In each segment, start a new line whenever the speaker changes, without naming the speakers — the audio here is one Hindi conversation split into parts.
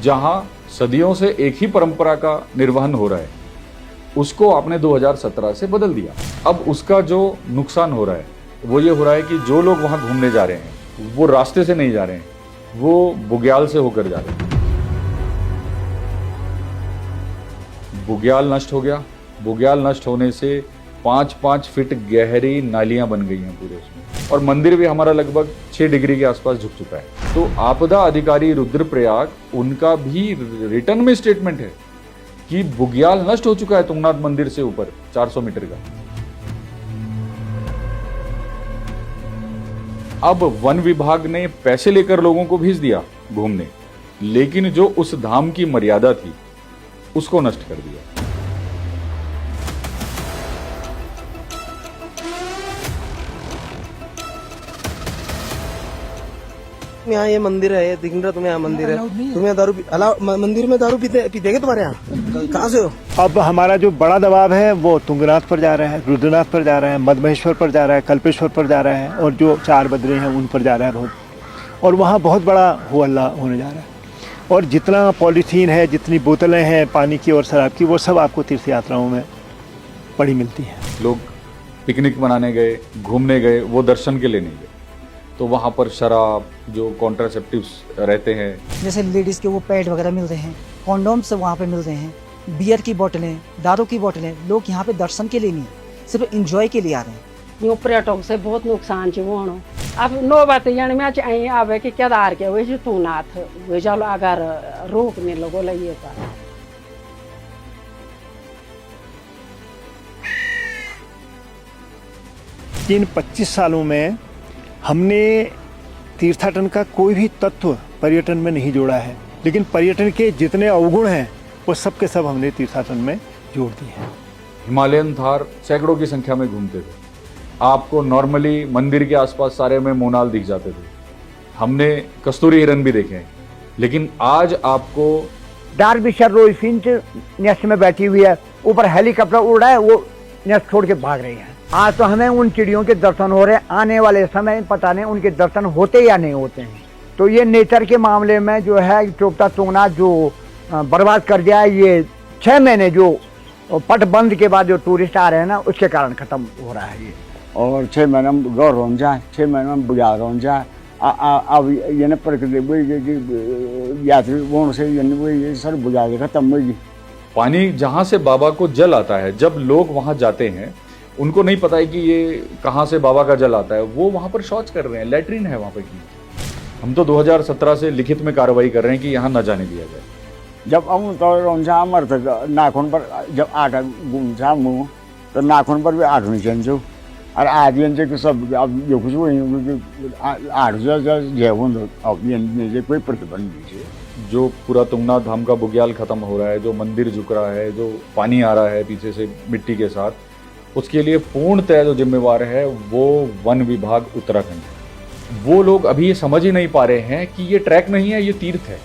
जहां सदियों से एक ही परंपरा का निर्वहन हो रहा है, उसको आपने 2017 से बदल दिया। अब उसका जो नुकसान हो रहा है वो ये हो रहा है कि जो लोग वहां घूमने जा रहे हैं वो रास्ते से नहीं जा रहे हैं, वो बुग्याल से होकर जा रहे हैं। बुग्याल नष्ट हो गया। बुग्याल नष्ट होने से 5-5 फीट गहरी नालियां बन गई हैं पूरे उसमें, और मंदिर भी हमारा लगभग 6 डिग्री के आसपास झुक चुका है। तो आपदा अधिकारी रुद्रप्रयाग, उनका भी रिटर्न में स्टेटमेंट है कि बुग्याल नष्ट हो चुका है तुंगनाथ मंदिर से ऊपर 400 मीटर का। अब वन विभाग ने पैसे लेकर लोगों को भेज दिया घूमने, लेकिन जो उस धाम की मर्यादा थी उसको नष्ट कर दिया।
यहाँ ये मंदिर है, ये दिख रहा तुम्हें, यहाँ मंदिर है, तुम्हें दारू मंदिर में दारू पीतेगे तुम्हारे यहाँ? कहाँ से हो?
अब हमारा जो बड़ा दबाव है वो तुंगनाथ पर जा रहा है, रुद्रनाथ पर जा रहा है, मदमहेश्वर पर जा रहा है, कल्पेश्वर पर जा रहा है, और जो 4 बदरे हैं उन पर जा रहा है बहुत, और वहाँ बहुत बड़ा हो अल्लाह होने जा रहा है। और जितना पॉलीथीन है, जितनी बोतलें हैं पानी की और शराब की, वो सब आपको तीर्थ यात्राओं में पड़ी मिलती हैं।
लोग पिकनिक मनाने गए, घूमने गए, वो दर्शन के लिए नहीं गए, तो वहाँ पर शराब, जो कॉन्ट्रासेप्टिव्स रहते हैं,
जैसे लेडीज के वो पैड वगैरह मिलते हैं, कॉन्डोम्स वहाँ पे मिलते हैं, बियर की बोतलें, दारू की बोतलें, लोग यहाँ पे दर्शन के लिए नहीं, सिर्फ एंजॉय के लिए आ रहे हैं।
यूँ पर्यटक से बहुत नुकसान है वो। अब नौबत यानी मैं आई आवे कि केदार के वही तुंगनाथ वे चलो अगर रोकने लोगों लगे तो।
इन 25 सालों में हमने तीर्थाटन का कोई भी तत्व पर्यटन में नहीं जोड़ा है, लेकिन पर्यटन के जितने अवगुण हैं वो सब के सब हमने तीर्थाटन में जोड़ दिए हैं।
हिमालयन थार सैकड़ों की संख्या में घूमते थे। आपको नॉर्मली मंदिर के आसपास सारे में मोनाल दिख जाते थे। हमने कस्तूरी हिरन भी देखे हैं, लेकिन आज आपको
डार्बिशर रोज फिंच नेस्ट में बैठी हुई है, ऊपर हेलीकॉप्टर उड़ रहा है, वो नेस्ट छोड़ के भाग रही है। आज तो हमें उन चिड़ियों के दर्शन हो रहे हैं, आने वाले समय पता नहीं उनके दर्शन होते या नहीं होते हैं। तो ये नेचर के मामले में जो है चोपता तुंगनाथ जो बर्बाद कर दिया है, ये 6 महीने जो पट बंद के बाद जो टूरिस्ट आ रहे हैं ना, उसके कारण खत्म हो रहा है ये।
और 6 महीना में गौर रोन जाए, 6 महीना में बुझार रोन जाए। अब ये प्रकृति यात्री वो से ये सर बुझा के खत्म होगी।
पानी जहाँ से बाबा को जल आता है, जब लोग वहाँ जाते हैं उनको नहीं पता है कि ये कहाँ से बाबा का जल आता है, वो वहाँ पर शौच कर रहे हैं, लैट्रिन है वहाँ पर की। हम तो 2017 से लिखित में कार्रवाई कर रहे हैं कि यहाँ न जाने दिया जाए।
जब हम तो मर तक नाखून पर जब आठ घूमचा मुँह तो नाखून पर भी 8 नहीं चंचो, और आज ये सब अब जो कुछ वही 8 अब कोई प्रतिबंध नहीं है।
जो पूरा तुंगनाथ धाम का बुग्याल खत्म हो रहा है, जो मंदिर झुक रहा है, जो पानी आ रहा है पीछे से मिट्टी के साथ, उसके लिए पूर्णतः जो जिम्मेवार है वो वन विभाग उत्तराखंड है। वो लोग अभी ये समझ ही नहीं पा रहे हैं कि ये ट्रैक नहीं है, ये तीर्थ है।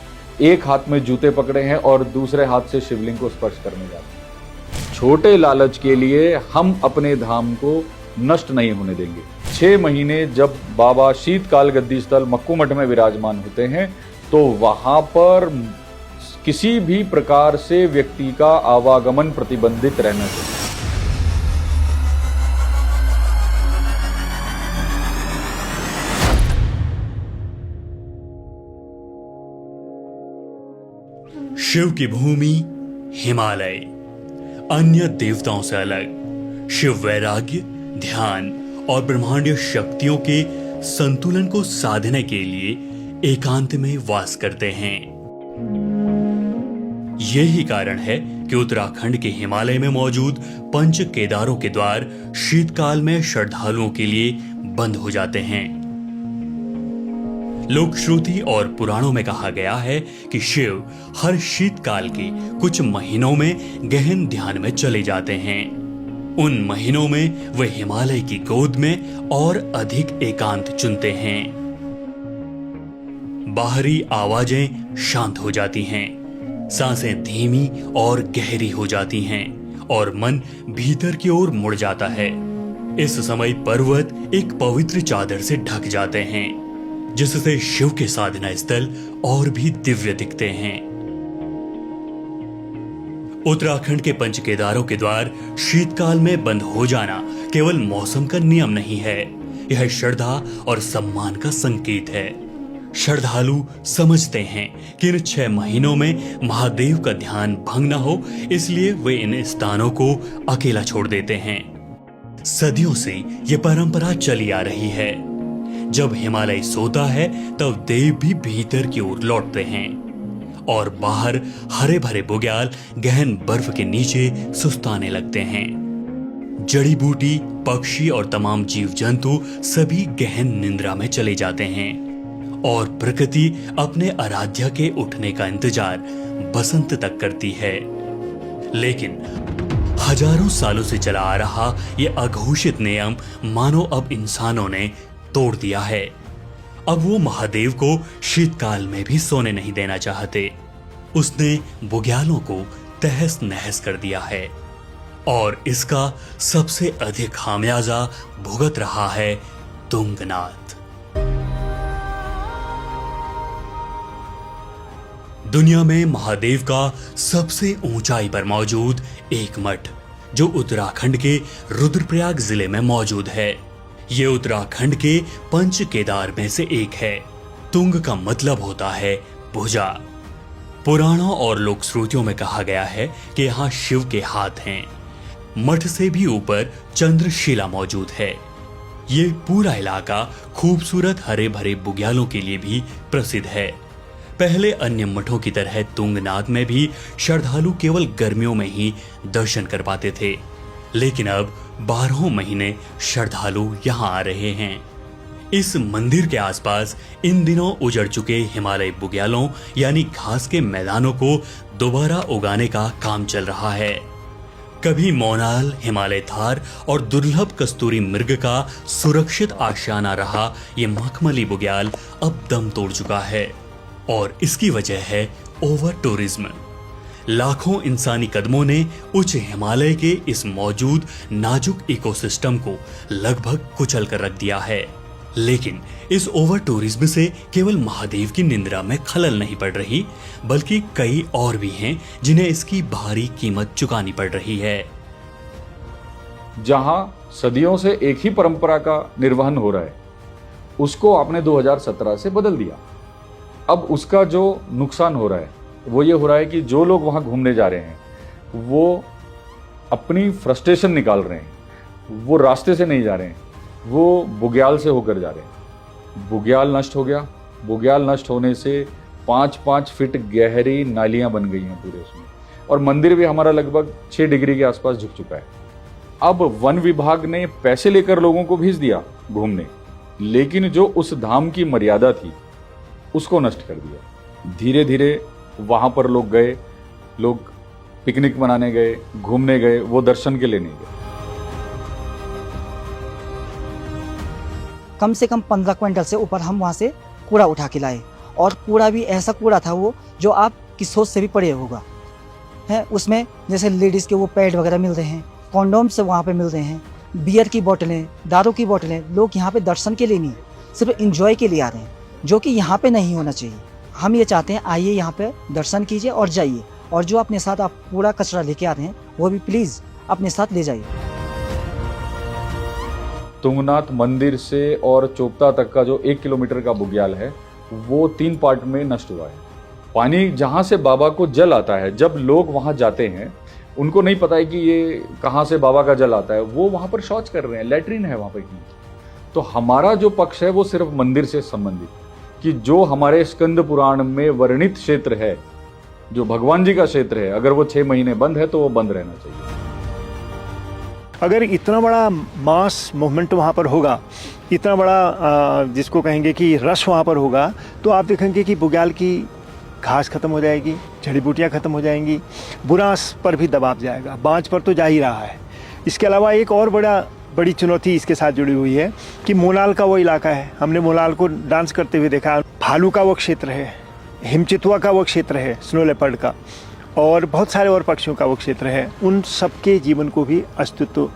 एक हाथ में जूते पकड़े हैं और दूसरे हाथ से शिवलिंग को स्पर्श करने जाते हैं। छोटे लालच के लिए हम अपने धाम को नष्ट नहीं होने देंगे। 6 महीने जब बाबा शीतकाल गद्दी स्थल मक्कू मठ में विराजमान होते हैं, तो वहां पर किसी भी प्रकार से व्यक्ति का आवागमन प्रतिबंधित रहना चाहिए।
शिव की भूमि हिमालय, अन्य देवताओं से अलग। शिव वैराग्य, ध्यान और ब्रह्मांडीय शक्तियों के संतुलन को साधने के लिए एकांत में वास करते हैं। यही कारण है कि उत्तराखंड के हिमालय में मौजूद पंच केदारों के द्वार शीतकाल में श्रद्धालुओं के लिए बंद हो जाते हैं। लोक श्रुति और पुराणों में कहा गया है कि शिव हर शीतकाल के कुछ महीनों में गहन ध्यान में चले जाते हैं। उन महीनों में वे हिमालय की गोद में और अधिक एकांत चुनते हैं। बाहरी आवाजें शांत हो जाती हैं, सांसें धीमी और गहरी हो जाती हैं और मन भीतर की ओर मुड़ जाता है। इस समय पर्वत एक पवित्र चादर से ढक जाते हैं। जिससे शिव के साधना स्थल और भी दिव्य दिखते हैं। उत्तराखंड के पंच केदारों के द्वार शीतकाल में बंद हो जाना केवल मौसम का नियम नहीं है, यह श्रद्धा और सम्मान का संकेत है। श्रद्धालु समझते हैं कि इन 6 महीनों में महादेव का ध्यान भंग न हो, इसलिए वे इन स्थानों को अकेला छोड़ देते हैं। सदियों से ये परंपरा चली आ रही है। जब हिमालय सोता है तब देव भी भीतर की ओर लौटते हैं और बाहर हरे भरे बुग्याल गहन बर्फ के नीचे सुस्ताने लगते हैं। जड़ी बूटी, पक्षी और तमाम जीव जंतु सभी गहन निंद्रा में चले जाते हैं और प्रकृति अपने आराध्य के उठने का इंतजार बसंत तक करती है। लेकिन हजारों सालों से चला आ रहा ये अघोषित नियम मानो अब इंसानों ने तोड़ दिया है। अब वो महादेव को शीतकाल में भी सोने नहीं देना चाहते। उसने बुग्यालों को तहस नहस कर दिया है और इसका सबसे अधिक खामियाजा भुगत रहा है तुंगनाथ। दुनिया में महादेव का सबसे ऊंचाई पर मौजूद एक मठ जो उत्तराखंड के रुद्रप्रयाग जिले में मौजूद है। ये उत्तराखंड के पंच केदार में से एक है। तुंग का मतलब होता है भुजा। पुराणों और लोक श्रुतियों में कहा गया है कि यहाँ शिव के हाथ हैं। मठ से भी ऊपर चंद्रशिला मौजूद है। ये पूरा इलाका खूबसूरत हरे भरे बुग्यालों के लिए भी प्रसिद्ध है। पहले अन्य मठों की तरह तुंगनाथ में भी श्रद्धालु केवल गर्मियों में ही दर्शन कर पाते थे, लेकिन अब 12 महीने श्रद्धालु यहाँ आ रहे हैं। इस मंदिर के आसपास इन दिनों उजड़ चुके हिमालय बुग्यालों यानी घास के मैदानों को दोबारा उगाने का काम चल रहा है। कभी मोनाल, हिमालय थार और दुर्लभ कस्तूरी मृग का सुरक्षित आशियाना रहा ये मखमली बुग्याल अब दम तोड़ चुका है और इसकी वजह है ओवर टूरिज्म। लाखों इंसानी कदमों ने उच्च हिमालय के इस मौजूद नाजुक इकोसिस्टम को लगभग कुचल कर रख दिया है। लेकिन इस ओवर टूरिज्म से केवल महादेव की निंद्रा में खलल नहीं पड़ रही, बल्कि कई और भी हैं जिन्हें इसकी भारी कीमत चुकानी पड़ रही है।
जहां सदियों से एक ही परंपरा का निर्वहन हो रहा है, उसको आपने 2017 से बदल दिया। अब उसका जो नुकसान हो रहा है वो ये हो रहा है कि जो लोग वहां घूमने जा रहे हैं वो अपनी फ्रस्ट्रेशन निकाल रहे हैं, वो रास्ते से नहीं जा रहे हैं, वो बुग्याल से होकर जा रहे हैं। बुग्याल नष्ट हो गया। बुग्याल नष्ट होने से 5-5 फीट गहरी नालियां बन गई हैं पूरे उसमें, और मंदिर भी हमारा लगभग 6 डिग्री के आसपास झुक चुका है। अब वन विभाग ने पैसे लेकर लोगों को भेज दिया घूमने, लेकिन जो उस धाम की मर्यादा थी उसको नष्ट कर दिया। धीरे धीरे वहां पर लोग गए, लोग पिकनिक मनाने गए, घूमने गए, वो दर्शन के लिए नहीं गए।
कम से कम 15 क्विंटल से ऊपर हम वहाँ से कूड़ा उठा के लाए, और कूड़ा भी ऐसा कूड़ा था वो जो आपकी सोच से भी परे होगा है। उसमें जैसे लेडीज़ के वो पैड वगैरह मिलते हैं, कॉन्डोम्स वहाँ पे मिलते हैं, बियर की बोतलें, दारू की बोतलें। लोग यहाँ पे दर्शन के लिए नहीं, सिर्फ इंजॉय के लिए आ रहे हैं, जो कि यहाँ पे नहीं होना चाहिए। हम ये चाहते हैं आइए यहाँ पे दर्शन कीजिए और जाइए, और जो अपने साथ आप कूड़ा कचरा लेके आ रहे हैं वो भी प्लीज़ अपने साथ ले जाइए।
तुंगनाथ मंदिर से और चोपता तक का जो 1 किलोमीटर का बुग्याल है वो 3 पार्ट में नष्ट हुआ है। पानी जहाँ से बाबा को जल आता है, जब लोग वहाँ जाते हैं उनको नहीं पता है कि ये कहाँ से बाबा का जल आता है, वो वहाँ पर शौच कर रहे हैं, लैट्रिन है वहाँ पर की। तो हमारा जो पक्ष है वो सिर्फ मंदिर से संबंधित, कि जो हमारे स्कंद पुराण में वर्णित क्षेत्र है, जो भगवान जी का क्षेत्र है, अगर वो 6 महीने बंद है तो वो बंद रहना चाहिए।
अगर इतना बड़ा मास मूवमेंट वहाँ पर होगा, इतना बड़ा जिसको कहेंगे कि रश वहाँ पर होगा, तो आप देखेंगे कि बुग्याल की घास खत्म हो जाएगी, जड़ी बूटियाँ खत्म हो जाएंगी, बुरांस पर भी दबाव जाएगा, बाँझ पर तो जा ही रहा है। इसके अलावा एक और बड़ी चुनौती इसके साथ जुड़ी हुई है कि मोनाल का वो इलाका है, हमने मोनाल को डांस करते हुए देखा, भालू का वो क्षेत्र है, हिमचितुआ का वो क्षेत्र है, स्नो लेपर्ड का, और बहुत सारे और पक्षियों का वो क्षेत्र है। उन सबके जीवन को भी, अस्तित्व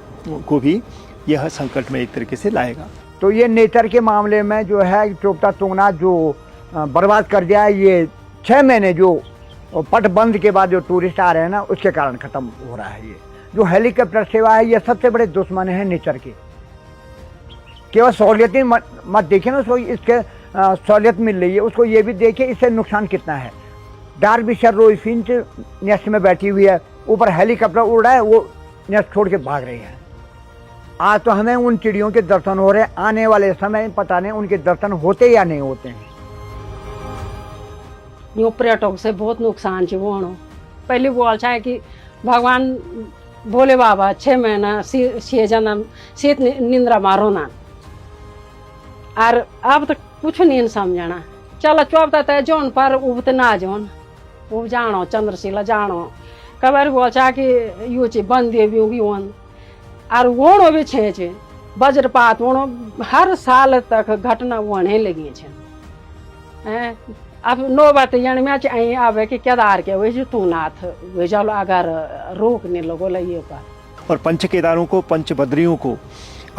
को भी यह संकट में एक तरीके से लाएगा।
तो ये नेचर के मामले में जो है चोपता तुंगनाथ जो बर्बाद कर दिया है, ये 6 महीने जो पट बंद के बाद जो टूरिस्ट आ रहे हैं ना, उसके कारण ख़त्म हो रहा है। ये जो हेलीकॉप्टर सेवा है, ये सबसे बड़े दुश्मन हैं नेचर के। केवल सहूलियत मत देखिए ना उसको, इसके सहूलियत मिल रही है उसको, ये भी देखिए इससे नुकसान कितना है। डार्बिशर रोई फिंच नेस्ट में बैठी हुई है, ऊपर हेलीकॉप्टर उड़ रहा है, वो नेस्ट छोड़ के भाग रही है। आज तो हमें उन चिड़ियों के दर्शन हो रहे हैं, आने वाले समय पता नहीं उनके दर्शन होते या नहीं होते हैं।
यूँ पर्यटक से बहुत नुकसान है वो। पहले बोल चाहे कि भगवान भोले बाबा 6 महीना 6 जन्म शीत निंद्रा मारो ना, और अब तक कुछ नहीं समझना। चलो चौबता तय जोन पर उबत ना जोन उब जानो चंद्रशिला जानो कबर बोल चाहे कि यू चे बंदे भी वन और वोणो भी छे वज्रपात वोणो हर साल तक घटना वणे लगी है। अब नो बात यानी मैं आई आवे कि केदार के वही तुंगनाथ वे चलो अगर रोकने लोगों लगे पर।
और पंच केदारों को, पंच बद्रियों को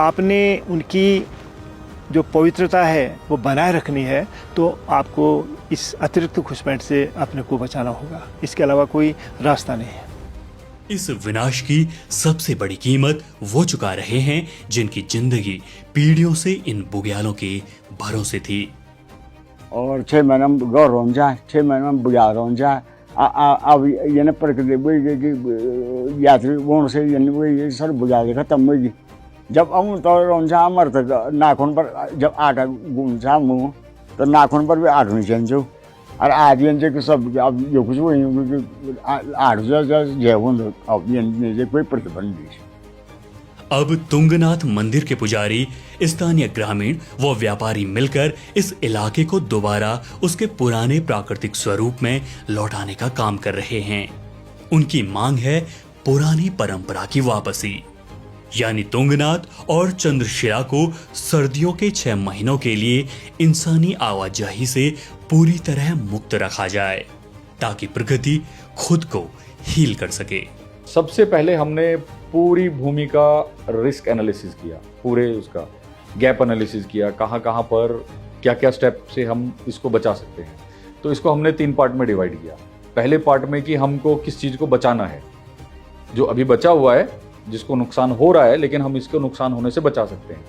आपने उनकी जो पवित्रता है वो बनाए रखनी है, तो आपको इस अतिरिक्त घुसपैठ से अपने को बचाना होगा, इसके अलावा कोई रास्ता नहीं है।
इस विनाश की सबसे बड़ी कीमत वो चुका रहे हैं जिनकी जिंदगी पीढ़ियों से इन बुग्यालों के भरोसे थी।
और 6 महीना गौर हो जाए, 6 महीना बुग्याल हो जाए। अब ये न प्रकृति यात्री वोण से ये सर बुग्याल खत्म होगी। जब आऊँ तो रोजा अमर तक नाखून पर जब आटा घूमचा मुँह तो नाखून पर भी आठ नहीं चंचो और आज ये सब अब जो कुछ वही 8 जय अब ये कोई प्रतिबंध नहीं।
अब तुंगनाथ मंदिर के पुजारी, स्थानीय ग्रामीण व व्यापारी मिलकर इस इलाके को दोबारा उसके पुराने प्राकृतिक स्वरूप में लौटाने का काम कर रहे हैं। उनकी मांग है पुरानी परंपरा की वापसी, यानी तुंगनाथ और चंद्रशिला को सर्दियों के 6 महीनों के लिए इंसानी आवाजाही से पूरी तरह मुक्त रखा जाए ताकि प्रकृति खुद को हील कर सके।
सबसे पहले हमने पूरी भूमि का रिस्क एनालिसिस किया, पूरे उसका गैप एनालिसिस किया, कहाँ कहाँ पर क्या क्या स्टेप से हम इसको बचा सकते हैं। तो इसको हमने 3 पार्ट में डिवाइड किया। पहले पार्ट में कि हमको किस चीज़ को बचाना है, जो अभी बचा हुआ है, जिसको नुकसान हो रहा है लेकिन हम इसको नुकसान होने से बचा सकते हैं।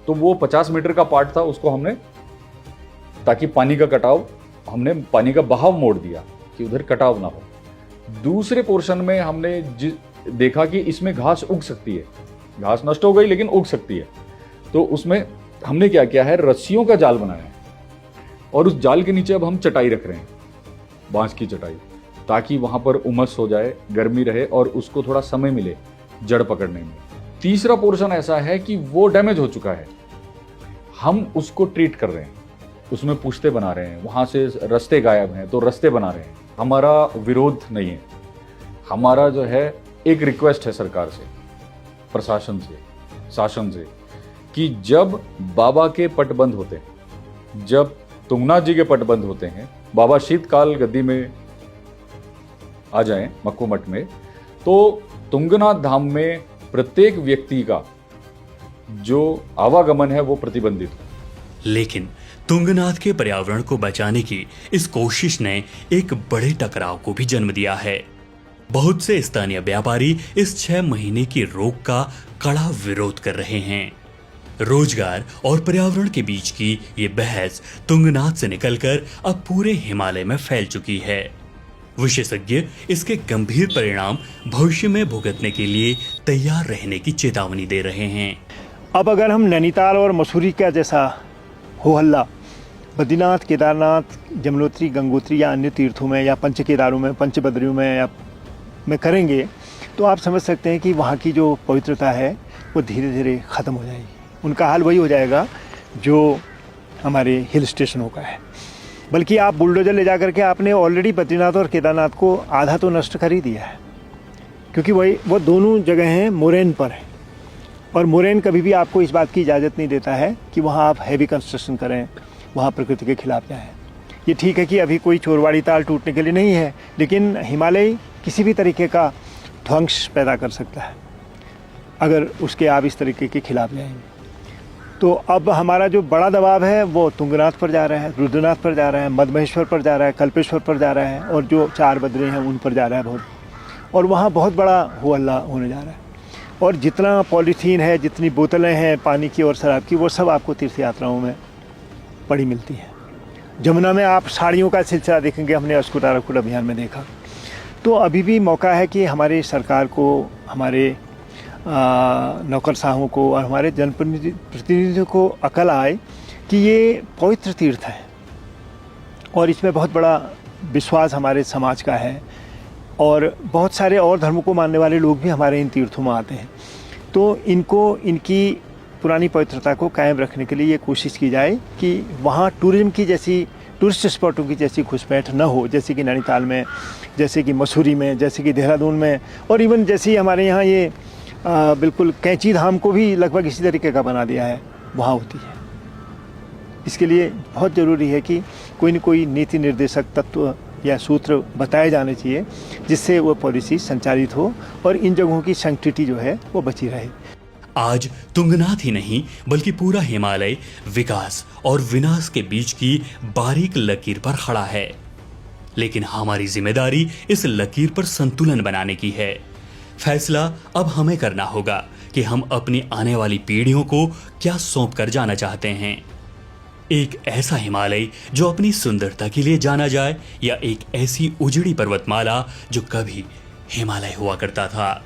तो वो 50 मीटर का पार्ट था, उसको हमने ताकि पानी का कटाव, हमने पानी का बहाव मोड़ दिया कि उधर कटाव ना हो। दूसरे पोर्शन में हमने देखा कि इसमें घास उग सकती है, घास नष्ट हो गई लेकिन उग सकती है, तो उसमें हमने क्या किया है, रस्सियों का जाल बनाया है और उस जाल के नीचे अब हम चटाई रख रहे हैं, बांस की चटाई, ताकि वहां पर उमस हो जाए, गर्मी रहे और उसको थोड़ा समय मिले जड़ पकड़ने में। तीसरा पोर्शन ऐसा है कि वो डैमेज हो चुका है, हम उसको ट्रीट कर रहे हैं, उसमें पुश्ते बना रहे हैं, वहां से रास्ते गायब हैं तो रास्ते बना रहे हैं। हमारा विरोध नहीं है, हमारा जो है एक रिक्वेस्ट है सरकार से, प्रशासन से, शासन से, कि जब बाबा के पट बंद होते हैं, जब तुंगनाथ जी के पट बंद होते हैं, बाबा शीतकाल गद्दी में आ जाएं मक्कू मठ में, तो तुंगनाथ धाम में प्रत्येक व्यक्ति का जो आवागमन है वो प्रतिबंधित हो।
लेकिन तुंगनाथ के पर्यावरण को बचाने की इस कोशिश ने एक बड़े टकराव को भी जन्म दिया है। बहुत से स्थानीय व्यापारी इस 6 महीने की रोक का कड़ा विरोध कर रहे हैं। रोजगार और पर्यावरण के बीच की ये बहस तुंगनाथ से निकलकर अब पूरे हिमालय में फैल चुकी है। विशेषज्ञ इसके गंभीर परिणाम भविष्य में भुगतने के लिए तैयार रहने की चेतावनी दे रहे हैं।
अब अगर हम नैनीताल और मसूरी का जैसा हो हल्ला बद्रीनाथ, केदारनाथ, यमुनोत्री, गंगोत्री या अन्य तीर्थों में या पंच केदारों में, पंच बद्रियों में या में करेंगे, तो आप समझ सकते हैं कि वहाँ की जो पवित्रता है वो धीरे धीरे ख़त्म हो जाएगी। उनका हाल वही हो जाएगा जो हमारे हिल स्टेशनों का है। बल्कि आप बुलडोजर ले जा करके आपने ऑलरेडी बद्रीनाथ और केदारनाथ को आधा तो नष्ट कर ही दिया है, क्योंकि वो दोनों जगह हैं मोरेन पर है, और मोरेन कभी भी आपको इस बात की इजाज़त नहीं देता है कि वहाँ आप हैवी कंस्ट्रक्शन करें, वहाँ प्रकृति के खिलाफ जाएँ। ये ठीक है कि अभी कोई चोरवाड़ी ताल टूटने के लिए नहीं है, लेकिन हिमालय किसी भी तरीके का ध्वंस पैदा कर सकता है अगर उसके आप इस तरीके के खिलाफ जाएंगे। तो अब हमारा जो बड़ा दबाव है वो तुंगनाथ पर जा रहा है, रुद्रनाथ पर जा रहा है, मधमहेश्वर पर जा रहा है, कल्पेश्वर पर जा रहा है और जो 4 बदरे हैं उन पर जा रहा है बहुत। और वहाँ बहुत बड़ा हो हल्ला होने जा रहा है। और जितना पॉलीथीन है, जितनी बोतलें हैं पानी की और शराब की, वो सब आपको तीर्थ यात्राओं में पड़ी मिलती है। जमुना में आप साड़ियों का सिलसिला देखेंगे, हमने अस्कुटारकुट अभियान में देखा। तो अभी भी मौका है कि हमारी सरकार को, हमारे नौकरशाहों को और हमारे जनप्रतिनिधियों को अकल आए कि ये पवित्र तीर्थ है और इसमें बहुत बड़ा विश्वास हमारे समाज का है और बहुत सारे और धर्मों को मानने वाले लोग भी हमारे इन तीर्थों में आते हैं। तो इनको, इनकी पुरानी पवित्रता को कायम रखने के लिए ये कोशिश की जाए कि वहाँ टूरिज्म की जैसी, टूरिस्ट स्पॉटों की जैसी घुसपैठ न हो, जैसे कि नैनीताल में, जैसे कि मसूरी में, जैसे कि देहरादून में, और इवन जैसे हमारे यहाँ ये बिल्कुल कैंची धाम को भी लगभग इसी तरीके का बना दिया है, वहाँ होती है। इसके लिए बहुत ज़रूरी है कि कोई न कोई नीति निर्देशक तत्व या सूत्र बताए जाने चाहिए जिससे वो पॉलिसी संचालित हो और इन जगहों की सैंक्टिटी जो है वो बची रहे।
आज तुंगनाथ ही नहीं बल्कि पूरा हिमालय विकास और विनाश के बीच की बारीक लकीर पर खड़ा है, लेकिन हमारी जिम्मेदारी इस लकीर पर संतुलन बनाने की है। फैसला अब हमें करना होगा कि हम अपनी आने वाली पीढ़ियों को क्या सौंप कर जाना चाहते हैं। एक ऐसा हिमालय जो अपनी सुंदरता के लिए जाना जाए, या एक ऐसी उजड़ी पर्वतमाला जो कभी हिमालय हुआ करता था।